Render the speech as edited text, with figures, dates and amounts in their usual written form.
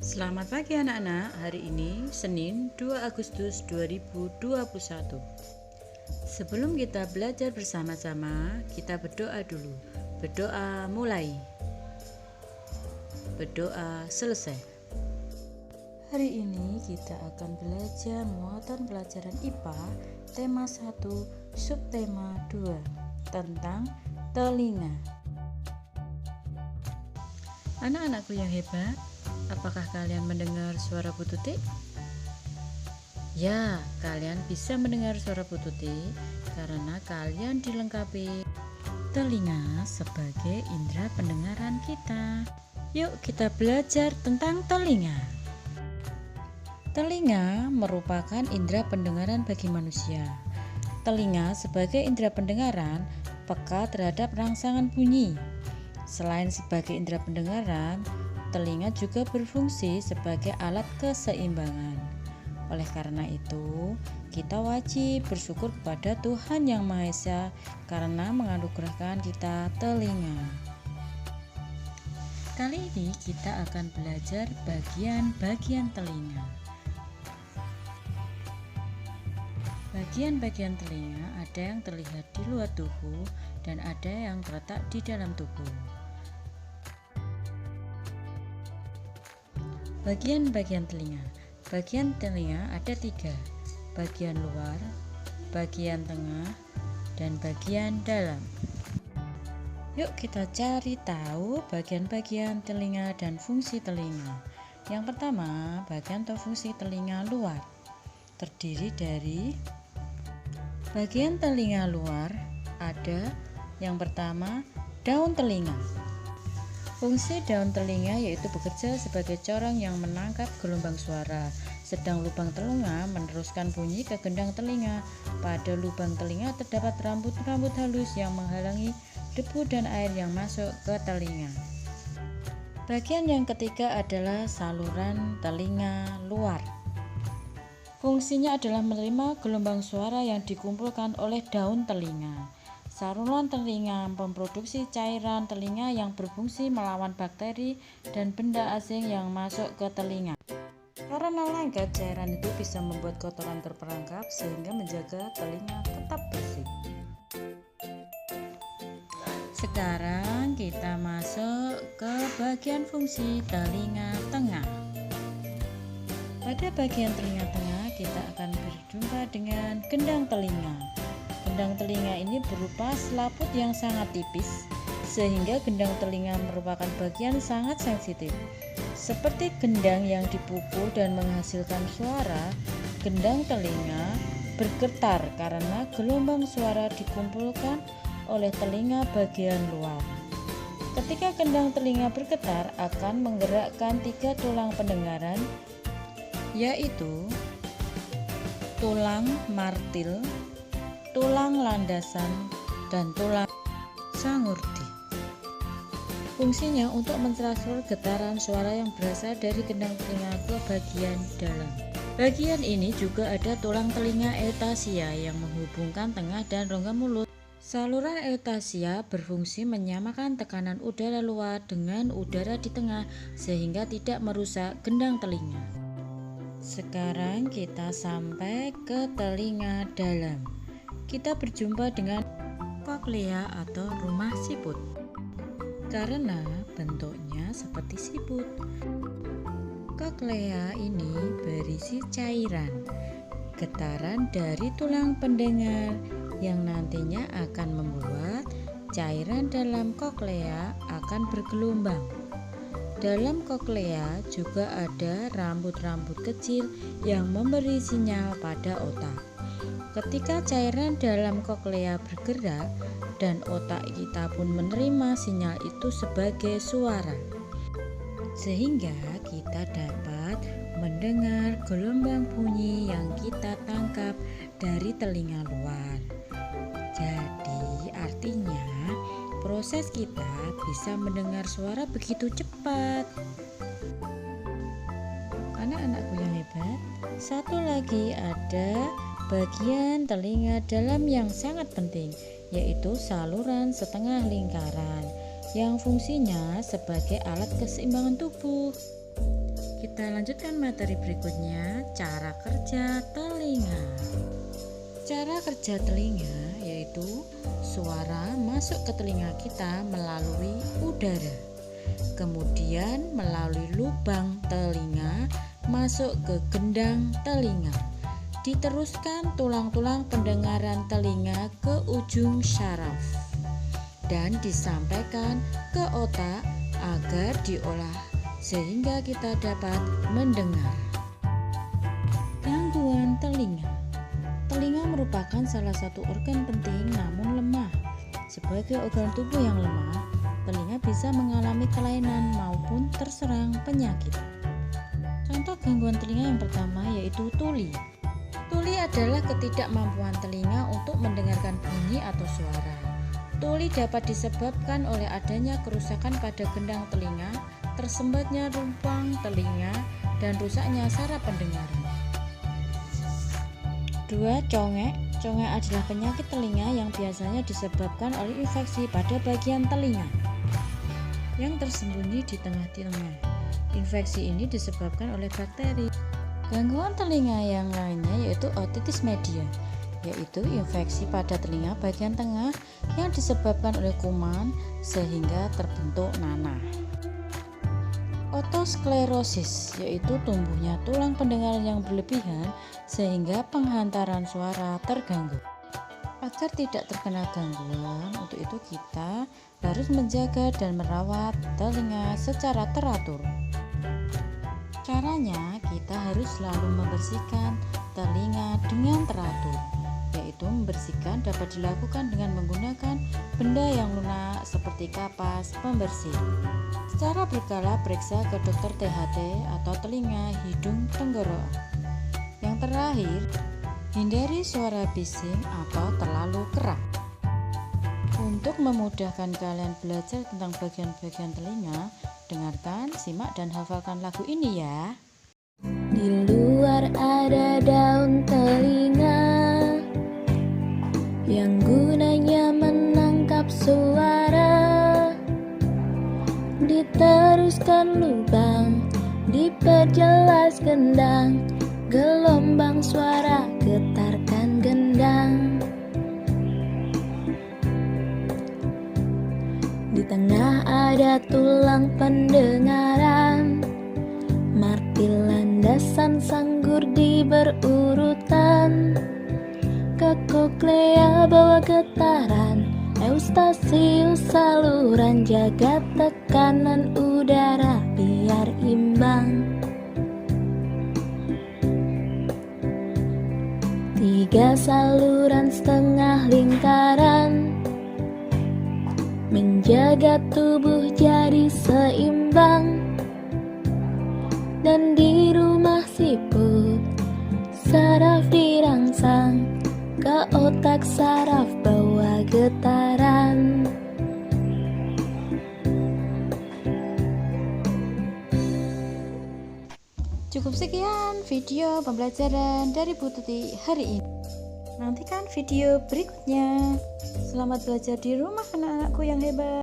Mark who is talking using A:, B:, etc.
A: Selamat pagi anak-anak, hari ini Senin 2 Agustus 2021. Sebelum kita belajar bersama-sama, kita berdoa dulu. Berdoa mulai. Berdoa selesai. Hari ini kita akan belajar muatan pelajaran IPA tema 1, subtema 2 tentang telinga. Anak-anakku yang hebat, apakah kalian mendengar suara Bu Tuti? Ya, kalian bisa mendengar suara Bu Tuti karena kalian dilengkapi telinga sebagai indera pendengaran kita. Yuk kita belajar tentang telinga. Telinga merupakan indera pendengaran bagi manusia. Telinga sebagai indera pendengaran peka terhadap rangsangan bunyi. Selain sebagai indera pendengaran, telinga juga berfungsi sebagai alat keseimbangan. Oleh karena itu, kita wajib bersyukur kepada Tuhan Yang Maha Esa karena menganugerahkan kita telinga. Kali ini kita akan belajar bagian-bagian telinga. Bagian-bagian telinga ada yang terlihat di luar tubuh dan ada yang terletak di dalam tubuh. Bagian-bagian telinga. Bagian telinga ada 3, bagian luar, bagian tengah, dan bagian dalam. Yuk kita cari tahu bagian-bagian telinga dan fungsi telinga. Yang pertama, bagian atau fungsi telinga luar. Terdiri dari bagian telinga luar ada yang pertama, daun telinga. Fungsi daun telinga yaitu bekerja sebagai corong yang menangkap gelombang suara, sedang lubang telinga meneruskan bunyi ke gendang telinga. Pada lubang telinga terdapat rambut-rambut halus yang menghalangi debu dan air yang masuk ke telinga. Bagian yang ketiga adalah saluran telinga luar. Fungsinya adalah menerima gelombang suara yang dikumpulkan oleh daun telinga. Saluran telinga memproduksi cairan telinga yang berfungsi melawan bakteri dan benda asing yang masuk ke telinga. Karena lengket, cairan itu bisa membuat kotoran terperangkap sehingga menjaga telinga tetap bersih. Sekarang kita masuk ke bagian fungsi telinga tengah. Pada bagian telinga tengah kita akan berjumpa dengan gendang telinga. Gendang telinga ini berupa selaput yang sangat tipis, sehingga gendang telinga merupakan bagian sangat sensitif. Seperti gendang yang dipukul dan menghasilkan suara, gendang telinga bergetar karena gelombang suara dikumpulkan oleh telinga bagian luar. Ketika gendang telinga bergetar akan menggerakkan 3 tulang pendengaran, yaitu tulang martil, tulang landasan, dan tulang sangurdi. Fungsinya untuk mentransfer getaran suara yang berasal dari gendang telinga ke bagian dalam. Bagian ini juga ada tulang telinga eutasia yang menghubungkan tengah dan rongga mulut. Saluran eutasia berfungsi menyamakan tekanan udara luar dengan udara di tengah sehingga tidak merusak gendang telinga. Sekarang kita sampai ke telinga dalam. Kita berjumpa dengan koklea atau rumah siput karena bentuknya seperti siput. Koklea ini berisi cairan, getaran dari tulang pendengar yang nantinya akan membuat cairan dalam koklea akan bergelombang. Dalam koklea juga ada rambut-rambut kecil yang memberi sinyal pada otak. Ketika cairan dalam koklea bergerak dan otak kita pun menerima sinyal itu sebagai suara, sehingga kita dapat mendengar gelombang bunyi yang kita tangkap dari telinga luar. Jadi artinya proses kita bisa mendengar suara begitu cepat. Anak-anakku yang hebat, satu lagi ada bagian telinga dalam yang sangat penting, yaitu saluran setengah lingkaran yang fungsinya sebagai alat keseimbangan tubuh. Kita lanjutkan materi berikutnya, cara kerja telinga. Cara kerja telinga yaitu suara masuk ke telinga kita melalui udara, kemudian melalui lubang telinga masuk ke gendang telinga, diteruskan tulang-tulang pendengaran telinga ke ujung syaraf, dan disampaikan ke otak agar diolah sehingga kita dapat mendengar. Gangguan telinga. Telinga merupakan salah satu organ penting namun lemah. Sebagai organ tubuh yang lemah, telinga bisa mengalami kelainan maupun terserang penyakit. Contoh gangguan telinga yang pertama yaitu tuli. Tuli adalah ketidakmampuan telinga untuk mendengarkan bunyi atau suara. Tuli dapat disebabkan oleh adanya kerusakan pada gendang telinga, tersembatnya lubang telinga, dan rusaknya saraf pendengaran. 2. Congek. Congek adalah penyakit telinga yang biasanya disebabkan oleh infeksi pada bagian telinga yang tersembunyi di tengah telinga. Infeksi ini disebabkan oleh bakteri. Gangguan telinga yang lainnya yaitu otitis media, yaitu infeksi pada telinga bagian tengah yang disebabkan oleh kuman sehingga terbentuk nanah. Otosklerosis, yaitu tumbuhnya tulang pendengaran yang berlebihan sehingga penghantaran suara terganggu. Agar tidak terkena gangguan, untuk itu kita harus menjaga dan merawat telinga secara teratur. Caranya, kita harus selalu membersihkan telinga dengan teratur, yaitu membersihkan dapat dilakukan dengan menggunakan benda yang lunak seperti kapas pembersih. Secara berkala periksa ke dokter THT atau telinga, hidung, tenggorokan. Yang terakhir, hindari suara bising atau terlalu keras. Untuk memudahkan kalian belajar tentang bagian-bagian telinga, dengarkan, simak, dan hafalkan lagu ini ya.
B: Di luar ada daun telinga yang gunanya menangkap suara. Diteruskan lubang, diperjelas gendang, gelombang suara getarkan gendang. Di tengah ada tulang pendengaran, martil landasan sanggur di berurutan. Ke koklea bawa getaran, eustasius saluran jaga tekanan udara biar imbang. 3 saluran setengah lingkaran, menjaga tubuh jadi seimbang. Dan di rumah siput saraf dirangsang, ke otak saraf bawa getaran.
A: Cukup sekian video pembelajaran dari Bu Tuti hari ini. Nantikan video berikutnya. Selamat belajar di rumah anak-anakku yang hebat.